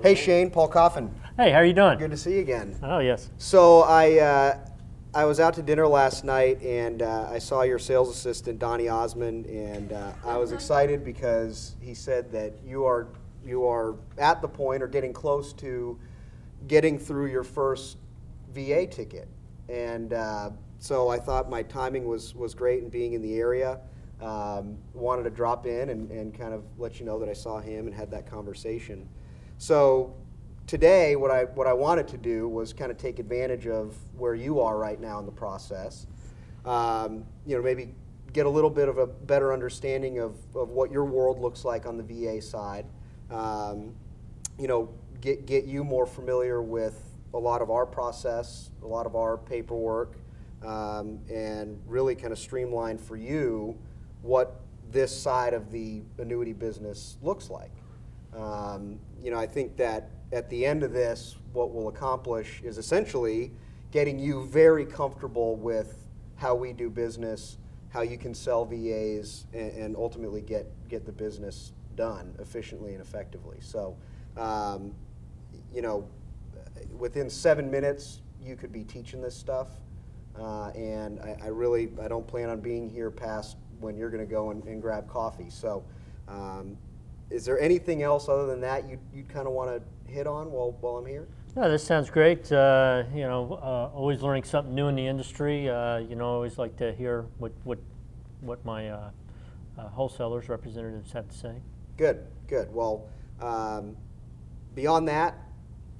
Hey Shane, Paul Coffin. Hey, how are you doing? Good to see you again. Oh, yes. So I was out to dinner last night and I saw your sales assistant, Donnie Osmond, and I was excited because he said that you are at the point or getting close to getting through your first VA ticket. And so I thought my timing was great in being in the area. Wanted to drop in and kind of let you know that I saw him and had that conversation. So today, what I wanted to do was kind of take advantage of where you are right now in the process. Maybe get a little bit of a better understanding of what your world looks like on the VA side. Get you more familiar with a lot of our process, a lot of our paperwork, and really kind of streamline for you what this side of the annuity business looks like. I think that at the end of this, what we'll accomplish is essentially getting you very comfortable with how we do business, how you can sell VAs, and ultimately get the business done efficiently and effectively. So, within 7 minutes, you could be teaching this stuff, and I don't plan on being here past when you're going to go and grab coffee. So. Is there anything else other than that you'd kind of want to hit on while I'm here? No, this sounds great. Always learning something new in the industry. Always like to hear what my wholesalers, representatives have to say. Good. Well, beyond that,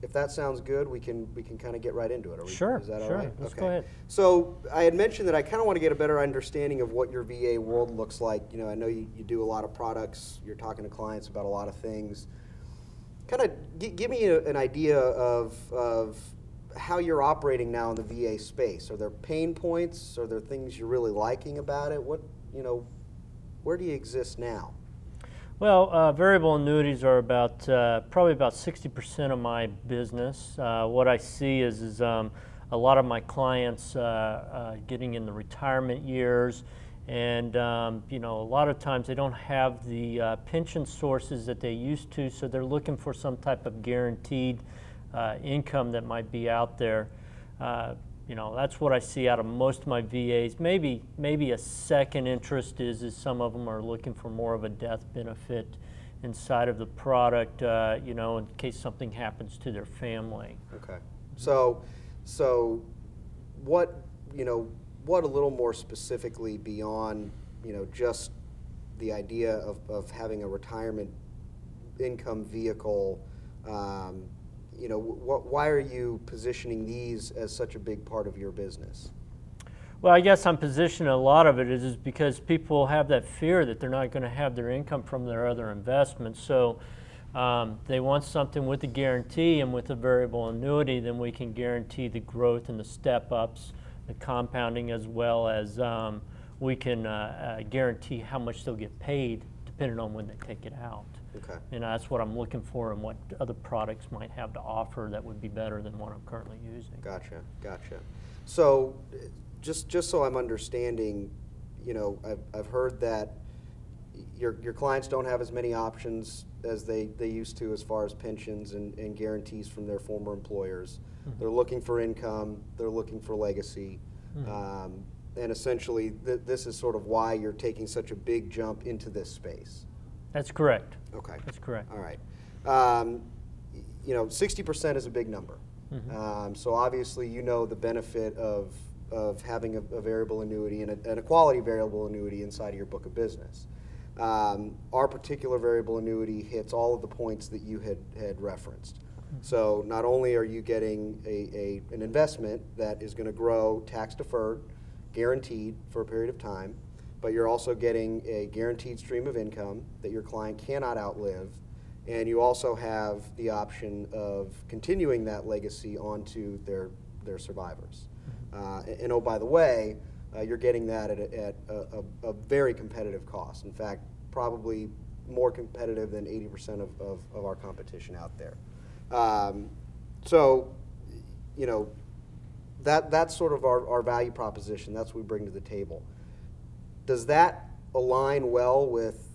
if that sounds good, we can kind of get right into it. Sure. Is that all sure. right? Let's okay. Go ahead. So I had mentioned that I kind of want to get a better understanding of what your VA world looks like. I know you do a lot of products. You're talking to clients about a lot of things. Kind of give me an idea of how you're operating now in the VA space. Are there pain points? Are there things you're really liking about it? Where do you exist now? Well, variable annuities are probably about 60% of my business. What I see is a lot of my clients getting in the retirement years, and a lot of times they don't have the pension sources that they used to, so they're looking for some type of guaranteed income that might be out there. That's what I see out of most of my VAs. Maybe a second interest is some of them are looking for more of a death benefit inside of the product, in case something happens to their family. Okay. So what a little more specifically beyond, just the idea of having a retirement income vehicle, why are you positioning these as such a big part of your business? Well, I guess I'm positioning a lot of it is because people have that fear that they're not going to have their income from their other investments. So they want something with a guarantee, and with a variable annuity, then we can guarantee the growth and the step-ups, the compounding, as well as we can guarantee how much they'll get paid depending on when they take it out. Okay. And that's what I'm looking for, and what other products might have to offer that would be better than what I'm currently using. Gotcha. So just so I'm understanding, I've heard that your clients don't have as many options as they used to as far as pensions and guarantees from their former employers. Mm-hmm. They're looking for income, they're looking for legacy, mm-hmm. And essentially this is sort of why you're taking such a big jump into this space. That's correct. Okay. That's correct. All right. 60% is a big number. Mm-hmm. So obviously the benefit of having a variable annuity and a quality variable annuity inside of your book of business. Our particular variable annuity hits all of the points that you had referenced. Mm-hmm. So not only are you getting an investment that is going to grow tax deferred, guaranteed for a period of time, but you're also getting a guaranteed stream of income that your client cannot outlive, and you also have the option of continuing that legacy onto their survivors. And oh, by the way, you're getting that at a very competitive cost. In fact, probably more competitive than 80% of our competition out there. That's sort of our value proposition. That's what we bring to the table. Does that align well with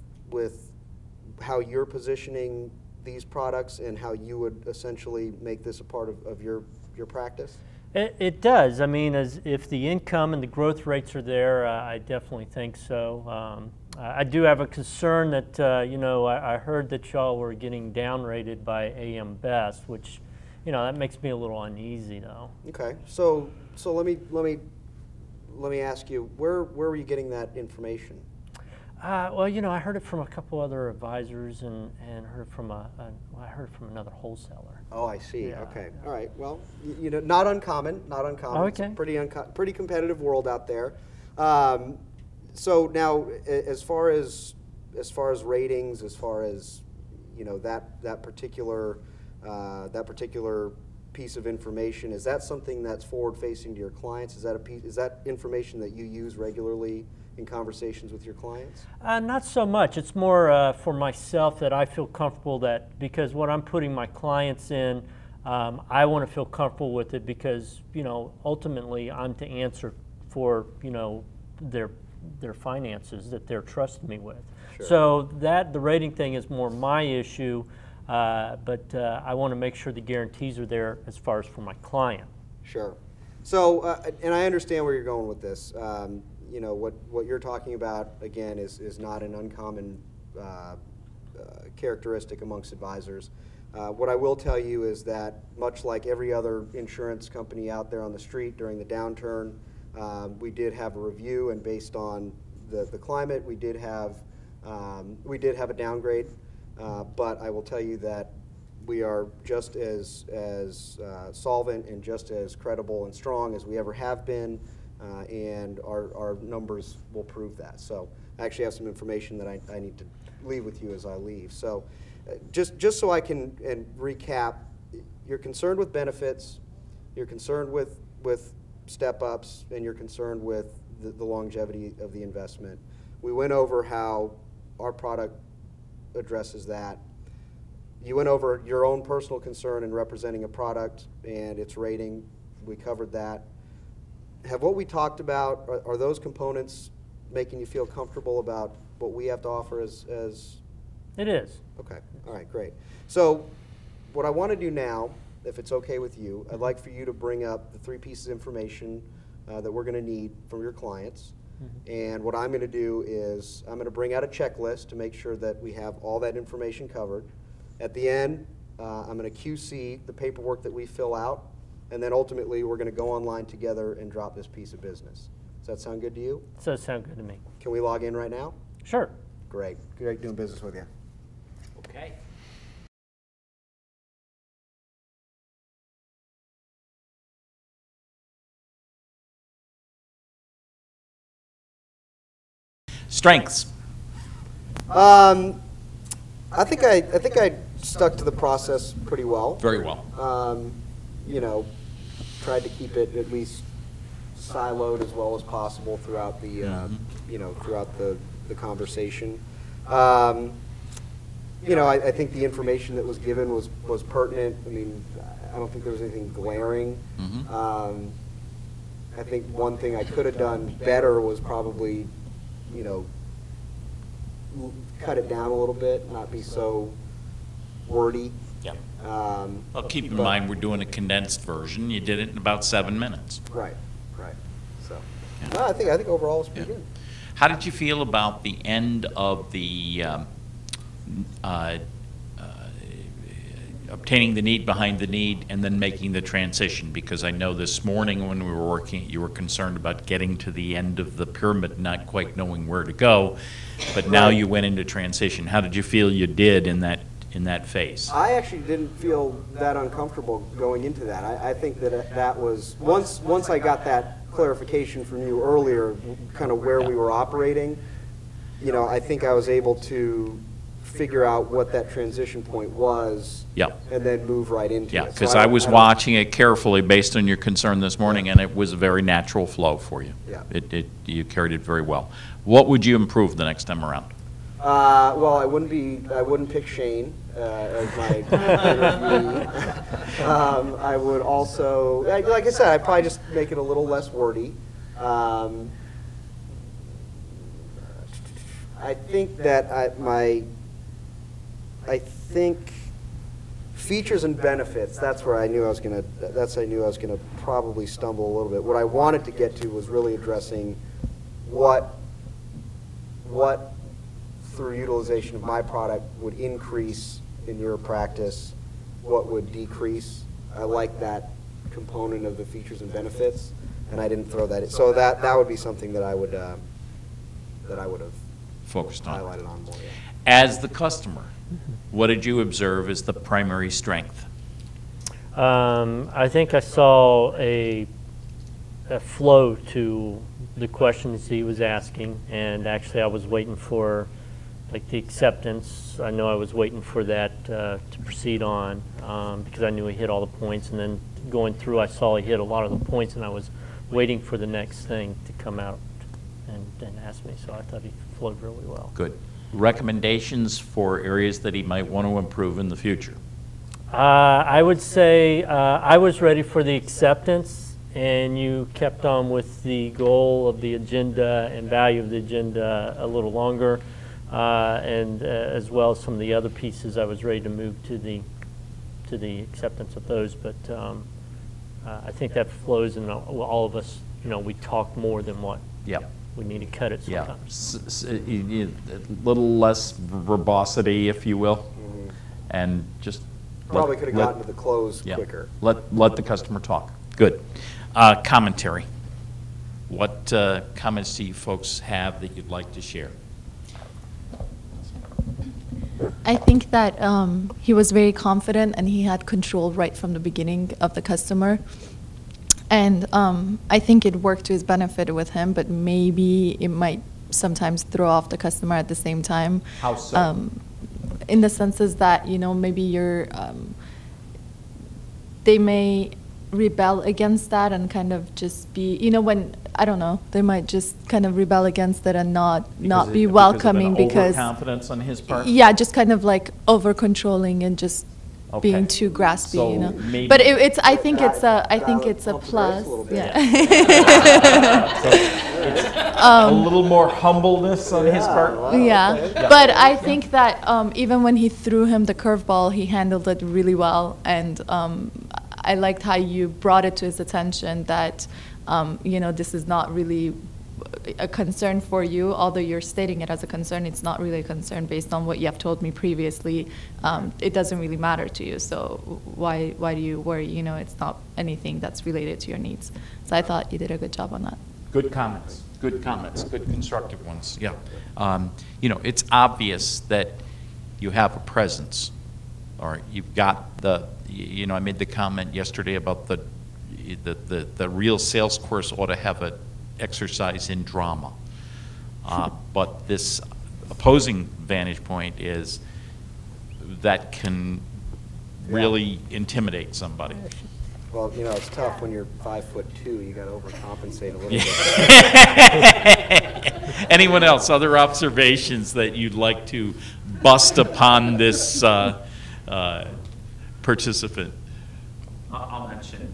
how you're positioning these products and how you would essentially make this a part of your practice? It does. I mean, if the income and the growth rates are there, I definitely think so. I do have a concern that, you know, I heard that y'all were getting downrated by AM Best, which, you know, that makes me a little uneasy, though. Okay, so let me ask you, where were you getting that information? Well, you know, I heard it from a couple other advisors and heard it from I heard it from another wholesaler. Oh, I see. Yeah, Okay. yeah. All right. Well, you know, not uncommon. Not uncommon. Oh, It's a okay. pretty competitive world out there. So now, as far as ratings, as far as, you know, that particular piece of information, is that something that's forward facing to your clients? Is that information that you use regularly in conversations with your clients? Not so much. It's more for myself that I feel comfortable that, because what I'm putting my clients in, I want to feel comfortable with it because, you know, ultimately I'm to answer for, you know, their finances that they're trusting me with. Sure. So the rating thing is more my issue, but I want to make sure the guarantees are there as far as for my client. Sure. So, and I understand where you're going with this. You know, what you're talking about, again, is not an uncommon characteristic amongst advisors. What I will tell you is that, much like every other insurance company out there on the street during the downturn, we did have a review, and based on the climate, we did have a downgrade. But I will tell you that we are just as solvent and just as credible and strong as we ever have been. And our numbers will prove that. So I actually have some information that I need to leave with you as I leave. So just so I can recap, you're concerned with benefits, you're concerned with step-ups, and you're concerned with the longevity of the investment. We went over how our product addresses that. You went over your own personal concern in representing a product and its rating. We covered that. Have what we talked about, are those components making you feel comfortable about what we have to offer as? It is. Okay, all right, great. So what I want to do now, if it's okay with you, I'd like for you to bring up the 3 pieces of information that we're going to need from your clients. Mm-hmm. And what I'm going to do is I'm going to bring out a checklist to make sure that we have all that information covered. At the end, I'm going to QC the paperwork that we fill out. And then ultimately, we're going to go online together and drop this piece of business. Does that sound good to you? Does sound good to me. Can we log in right now? Sure. Great. Great doing business with you. Okay. Strengths. I think I stuck to the process pretty well. Very well. You know, tried to keep it at least siloed as well as possible throughout the you know, throughout the conversation. You know, I think the information that was given was pertinent. I mean, I don't think there was anything glaring. I think one thing I could have done better was probably, you know, cut it down a little bit, not be so wordy. Yeah. Well, keep in mind we're doing a condensed version. You did it in about 7 minutes. Right. Right. So, Yeah. no, I think overall it's pretty good. How did you feel about the end of the obtaining the need behind the need and then making the transition? Because I know this morning when we were working, you were concerned about getting to the end of the pyramid, not quite knowing where to go. But now you went into transition. How did you feel you did in that phase? I actually didn't feel that uncomfortable going into that. I think that was, once I got that clarification from you earlier, kind of where we were operating, you know, I think I was able to figure out what that transition point was, and then move right into it. Yeah, because I was watching it carefully based on your concern this morning, and it was a very natural flow for you. Yeah. You carried it very well. What would you improve the next time around? Well, I wouldn't pick Shane as my interviewee. I would also, like I said, I'd probably just make it a little less wordy. I think that I think features and benefits, that's where I knew I was going to probably stumble a little bit. What I wanted to get to was really addressing what through utilization of my product would increase in your practice, what would decrease. I like that component of the features and benefits, and I didn't throw that in. So that would be something that I would have focused on. Highlighted on more. Yeah. As the customer, what did you observe as the primary strength? I think I saw a flow to the questions he was asking, and actually I was waiting for like the acceptance. I know I was waiting for that to proceed on because I knew he hit all the points, and then going through I saw he hit a lot of the points, and I was waiting for the next thing to come out and ask me, so I thought he flowed really well. Good. Recommendations for areas that he might want to improve in the future? I would say I was ready for the acceptance, and you kept on with the goal of the agenda and value of the agenda a little longer, and as well as some of the other pieces. I was ready to move to the acceptance of those, but I think that flows in all of us. You know, we talk more than what. Yep. We need to cut it sometimes. Yeah, a little less verbosity, if you will, and just probably could have gotten to the close quicker. Let the customer talk. Good. Commentary. What comments do you folks have that you'd like to share? I think that he was very confident and he had control right from the beginning of the customer. And I think it worked to his benefit with him, but maybe it might sometimes throw off the customer at the same time. How so? In the senses that, you know, maybe they may rebel against that and kind of just be, you know, when, I don't know, they might just kind of rebel against it and not be welcoming because overconfidence on his part? Yeah, just kind of like over controlling and just being too graspy, so you know. Maybe but I think it's a plus. Yeah. A little more humbleness on his part. Wow, yeah. okay. But I think that even when he threw him the curveball, he handled it really well, and I liked how you brought it to his attention that you know, this is not really a concern for you, although you're stating it as a concern. It's not really a concern based on what you have told me previously. It doesn't really matter to you, so why do you worry? You know, it's not anything that's related to your needs. So I thought you did a good job on that. Good comments. Good comments. Good constructive ones. Yeah. You know, it's obvious that you have a presence, or you've got the. You know, I made the comment yesterday about the real sales course ought to have a exercise in drama. But this opposing vantage point is that can really intimidate somebody. Well, you know, it's tough when you're 5'2". You got to overcompensate a little bit. Anyone else? Other observations that you'd like to bust upon this participant? I'll mention.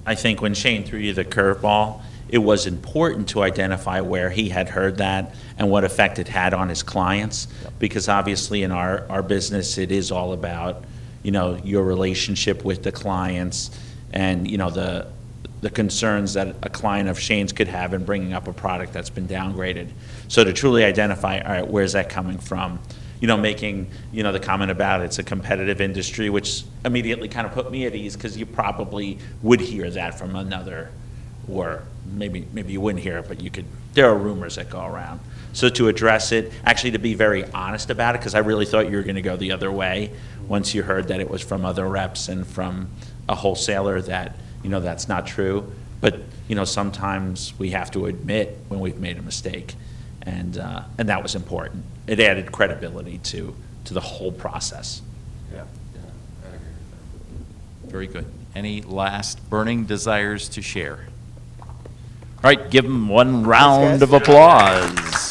I think when Shane threw you the curveball, it was important to identify where he had heard that and what effect it had on his clients, because obviously in our business it is all about, you know, your relationship with the clients and, you know, the concerns that a client of Shane's could have in bringing up a product that's been downgraded. So to truly identify, all right, where's that coming from? You know, making, you know, the comment about it's a competitive industry, which immediately kind of put me at ease, because you probably would hear that from another, or maybe you wouldn't hear it, but you could. There are rumors that go around. So to address it, actually to be very honest about it, because I really thought you were going to go the other way once you heard that it was from other reps and from a wholesaler, that, you know, that's not true. But, you know, sometimes we have to admit when we've made a mistake, and that was important. It added credibility to the whole process. Yeah, I agree with that. Very good. Any last burning desires to share? All right, give them one round of applause.